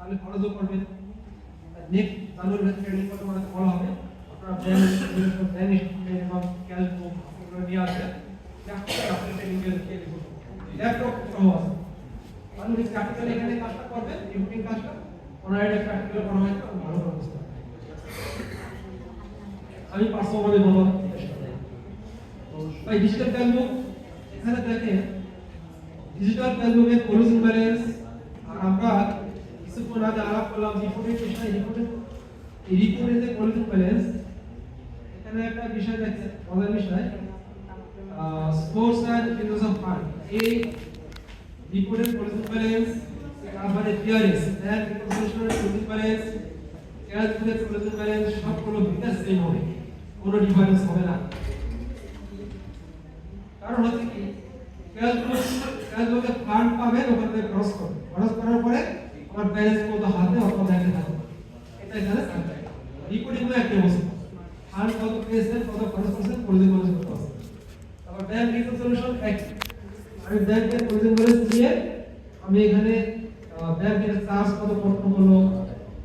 তাহলে খরচও করবেন। নেক্সট জানুয়ারি ট্রেনিং করতে বলা হবে, আপনারা ব্যাংক এবং ক্যাশ বুক এগুলো নিয়ে আসবেন, আপনি ট্রেনিং ল্যাপটপ সহ আছে। তাহলে প্র্যাকটিক্যাল এখানে কাজটা করবেন, রিপোর্টিং কাজটা ওনারা এটা প্র্যাকটিক্যাল করা হয় ভালো ব্যবস্থা। আমি পার্সোনালি বলবো ভাই ডিজিটাল ক্যাশ বুক, এখানে দেখেন ডিজিটাল ক্যাশ বুকের ক্লোজিং ব্যালেন্স, আর আমরা কিছুক্ষণ আগে আলাপ করলাম রিপোর্টের বিষয়, রিপোর্টের যে ক্লোজিং ব্যালেন্স, এখানে একটা বিষয় দেখেন মজার বিষয়, source and use of fund. এই রিপোর্টের ক্লোজিং ব্যালেন্স, তারপরে টিআরএস ব্যাংক রিকনসিলিয়েশনের ক্লোজিং ব্যালেন্স, ক্যাশ বুকের ক্লোজিং ব্যালেন্স সবগুলো বিকাশ সেম হবে, কোনো ডিফারেন্স হবে না। কারণ হচ্ছে কি ক্যাশ বুকে ফান্ড পাবেন, ওখান থেকে খরচ করবেন, খরচ করার পরে আমার ব্যালেন্স কত হাতে অথবা ব্যাংকে থাকবে, এটা এখানে থাকবে। রিপোর্টিংও একই অবস্থা, ফান্ড কত পেয়েছেন, কত খরচ করছেন, ক্লোজিং ব্যালেন্স কত আছে। তারপর ব্যাংক রিকনসিলিয়েশন এক, আমি ব্যাংকের ক্লোজিং ব্যালেন্স দিয়ে আমি এখানে ব্যাংকের চার্জ কত কত হলো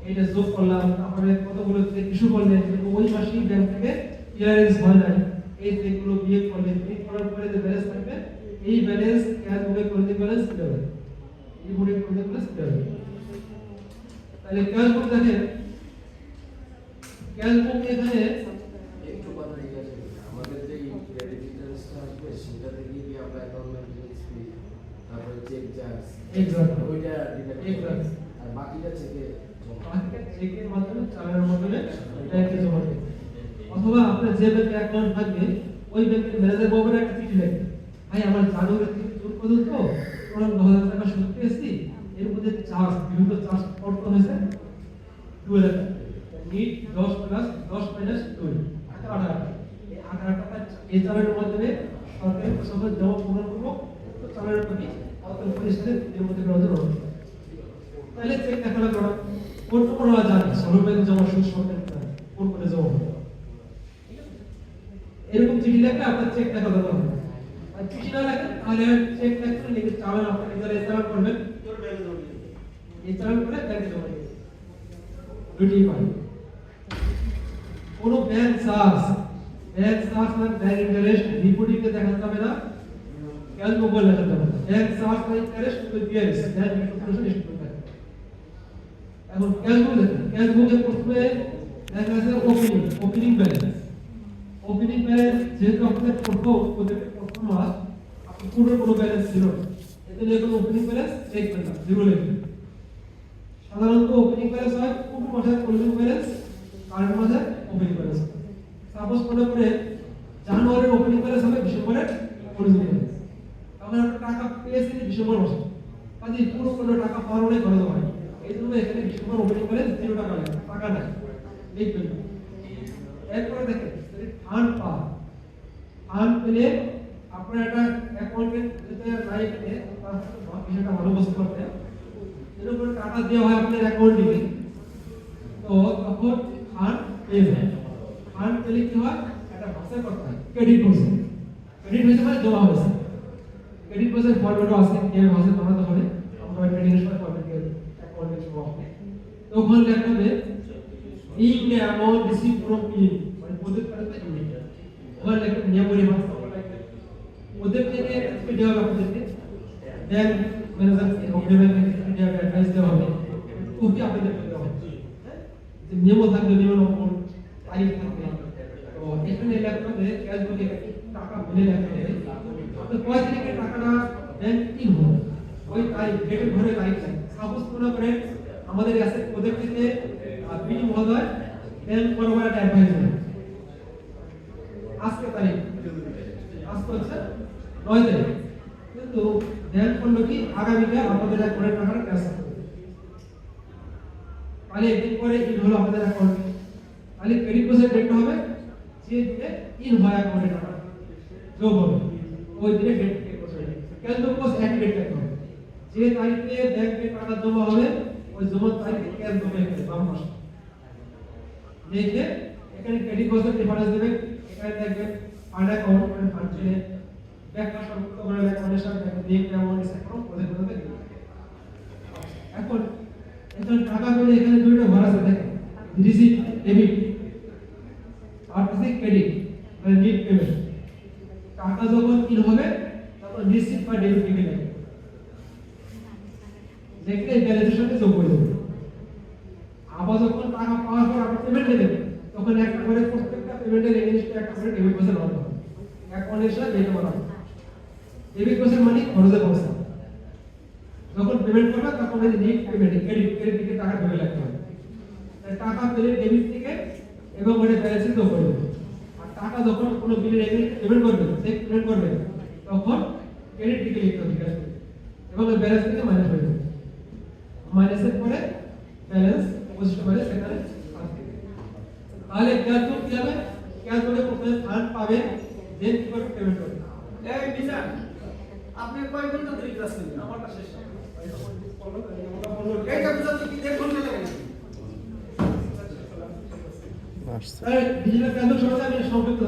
এটা যোগ করলাম, তারপরে কতগুলো চেক ইস্যু করলেন, কিন্তু ওই মাসেই ব্যাংক থেকে ক্লিয়ারেন্স হয় নাই, এই চেকগুলো বিয়ে করলেন, বিয়ে করার পরে যে ব্যালেন্স থাকবে এই ব্যালেন্স ক্যাশ বুকে ক্লোজিং ব্যালেন্স দিতে হবে, এই বুকে ক্লোজিং ব্যালেন্স দিতে হবে। তাহলে ক্যাশ বুক দেখেন, ক্যাশ বুক এখানে একটু কথা জিজ্ঞাসা করি, আমাদের যে ক্রেডিট ইন্টারেস্টটা আসবে সেটা থেকে কি আমরা অ্যাকাউন্ট মেইনটেনেন্স ফি, তারপরে চেক চার্জ, এক্সাক্ট ওইটা ডিডাক্ট এক্সাক্ট, আর বাকিটা চেকে বাকিটা চেকের মাধ্যমে চালানোর মাধ্যমে ব্যাংকে জমা দেবেন, অথবা আপনার যে ব্যাংকে অ্যাকাউন্ট থাকবে ওই ব্যাংকের ম্যানেজার বাবুর একটা চিঠি লিখবেন, ভাই আমার জানুয়ারি থেকে জুন পর্যন্ত টোটাল 9000 টাকা সুদ পেয়েছি, এর মধ্যে চার্জ বিভিন্ন চার্জ কত হয়েছে 2000 টাকা, নিট 10 প্লাস 10 মাইনাস 2 18 টাকা, এই 18 টাকা এই চালানোর মাধ্যমে সরকারি প্রশাসন জমা প্রদান করবো, তো চালানোর প্রতি অত পরিস্থিতি এর মধ্যে নজর রাখবে। তাহলে চেক দেখানো করা কোন কোন জানে সরকারি জমা সুদ সরকারি কোন কোন জমা হবে, এরকম চিঠি লেখলে আপনার চেক দেখা দরকার হবে। আর চিঠি না লেখেন তাহলে চেক লেখলে লিখে চালান, আপনি নিজেরা চালান করবেন, এই চালান করে ব্যাংকে জমা দিবেন, দুটি পাই। কোন ব্যাংক চার্জ না ব্যাংক ইন্টারেস্ট রিপোর্টিং এ দেখা যাবে না, ক্যাশ বুকে লেখা যাবে না, ব্যাংক চার্জ বা interest with TRS bank reconciliation statement থাকে। এখন ক্যাশ বুক দেখেন, ক্যাশ বুকে প্রথমে দেখা আছে ওপেনিং ব্যালেন্স, ওপেনিং ব্যালেন্স যেহেতু আপনাদের প্রথম মাস আপনি কোনো ব্যালেন্স ছিল না, এতে লিখুন ওপেনিং ব্যালেন্স চেক করবেন না, জিরো লিখবেন। সাধারণত ওপেনিং ব্যালেন্স হয় কোন মাসের ক্লোজিং ব্যালেন্স, কারেন্ট মাসের ওপেনিং ব্যালেন্স। সাপোজ মনে করে জানুয়ারির ওপেনিং ব্যালেন্স হবে ডিসেম্বরের ক্লোজিং ব্যালেন্স, তাহলে আমরা টাকা পেয়েছি ডিসেম্বর মাসে, কাজে পুরো কোনো টাকা পাওয়ার অনেক খরচ হয়, এই জন্য এখানে ডিসেম্বর ওপেনিং ব্যালেন্স 0 টাকা লাগে, টাকা নাই লিখবেন না। এরপরে দেখেন ফান্ড ফান্ড পেলে আপনার একটা অ্যাকাউন্টে যেতে লাইফে তার বিষয়টা ভালো বুঝতে পারতে, এরকম টাকা দেওয়া হয় আপনার অ্যাকাউন্টে, তো তখন ফান্ড পেয়ে ফান্ড পেলে কি হয় একটা ভাষা করতে হয় ক্রেডিট হয়েছে, ক্রেডিট হয়েছে মানে জমা হয়েছে, ক্রেডিট হয়েছে ফরম্যাটও আছে, এই ভাষা বানাতে হবে, আমরা ট্রেডিং সময় ফরম্যাট অ্যাকাউন্টে জমা হবে, তখন লেখা হবে in the amount received from him, মানে প্রত্যেক কারণে ইউনিট ওখানে লেখা নিয়ম পরিমাণ ওদের থেকে দেওয়া হবে, আপনাদেরকে ব্যাংক ম্যানেজার অগ্রিমেন্ট থেকে দেওয়া অ্যাডভাইস দেওয়া হবে, কপি আপনাদের দেওয়া হবে, যে নিয়ম থাকবে, নিয়ম নম্বর তারিখ থাকবে। তো এখানে লেখা হবে ক্যাশ বুকে টাকা মিলে লেখা হবে আপনি কয় তারিখে টাকাটা ব্যাংক ইন হবে, ওই তারিখ ডেটের ঘরে তারিখ থাকে। সাপোজ মনে করেন আমাদের কাছে ওদের থেকে বিনি মহোদয় ব্যাংক বরাবর একটা অ্যাডভাইস দেন আজকে তারিখ, আজকে হচ্ছে 9 তারিখ, কিন্তু ব্যাংক করলো কি আগামীকাল আমাদের অ্যাকাউন্টে টাকাটা ট্রান্সফার করবে, তাহলে একদিন পরে ইন হলো আমাদের অ্যাকাউন্টে, তাহলে ক্রেডিট প্রসেস ডেটটা হবে যে দিনে ইন হয় অ্যাকাউন্টে টাকা যোগ হবে, ওই দিনে date process cash book post এক ডেট রাখতে হবে, যে তারিখে ব্যাংকে টাকা জমা হবে ওই জমা তারিখে ক্যাশ বুকে বাম পাশে দেখে এখানে ক্রেডিট প্রসেস ডিফারেন্স দেবেন, এখানে দেখবেন ফান্ড অ্যাকাউন্ট মানে ফান্ড ছেড়ে ব্যাংক সম্পর্ক করে অ্যাকাউন্টের সাথে দেখে অ্যামাউন্ট অ্যাকাউন্ট প্রসেস করতে হবে। এখন এখানে টাকা পেলে এখানে দুইটা ঘর আছে দেখেন, রিসিভ ডেবিট আর হচ্ছে ক্রেডিট, মানে নিট পেমেন্ট। টাকা যখন কি হবে তখন রিসিভ বা ডেবিট লিখে নেবে, দেখলে এই ব্যালেন্সের সাথে যোগ হয়ে যাবে। আবার যখন টাকা পাওয়ার পর আপনি পেমেন্ট দেবেন তখন একটা করে প্রত্যেকটা পেমেন্টের এগেইনস্টে একটা করে ডেবিট পয়সা নেওয়া হবে, অ্যাকাউন্টের সাথে ডেবিট করা হবে। ডেবিট পয়সা মানে খরচের পয়সা। যখন পেমেন্ট করবে তখন এই নিট পেমেন্ট ক্রেডিট থেকে টাকা ঢুকে লাগতে হবে। তাই টাকা পেলে ডেবিট থেকে এবং ওটা ব্যালেন্সে যোগ করে দেবে। আর টাকা যখন কোনো বিলের এগেইনস্টে পেমেন্ট করবে, চেক পেমেন্ট করবে, তখন ক্রেডিট থেকে লিখতে হবে ক্যাশ থেকে, এবং ওই ব্যালেন্স থেকে মাইনাস হয়ে যাবে। মাইনাসের পরে ব্যালেন্স অবশিষ্ট ব্যালেন্স এখানে আসবে। তাহলে ক্যালকুলেট কি হবে? ক্যালকুলেট করতে ফান্ড পাবে, দেন কি করবে? পেমেন্ট করবে। এই মিজান, আপনি কয় ঘন্টা ধরে ক্লাস নেবেন? আমারটা শেষ। এইটা বুঝাতে কি 1.5 ঘন্টা লাগে নাকি? ডিজিটাল ট্রানজাকশন আমি সংক্ষিপ্ত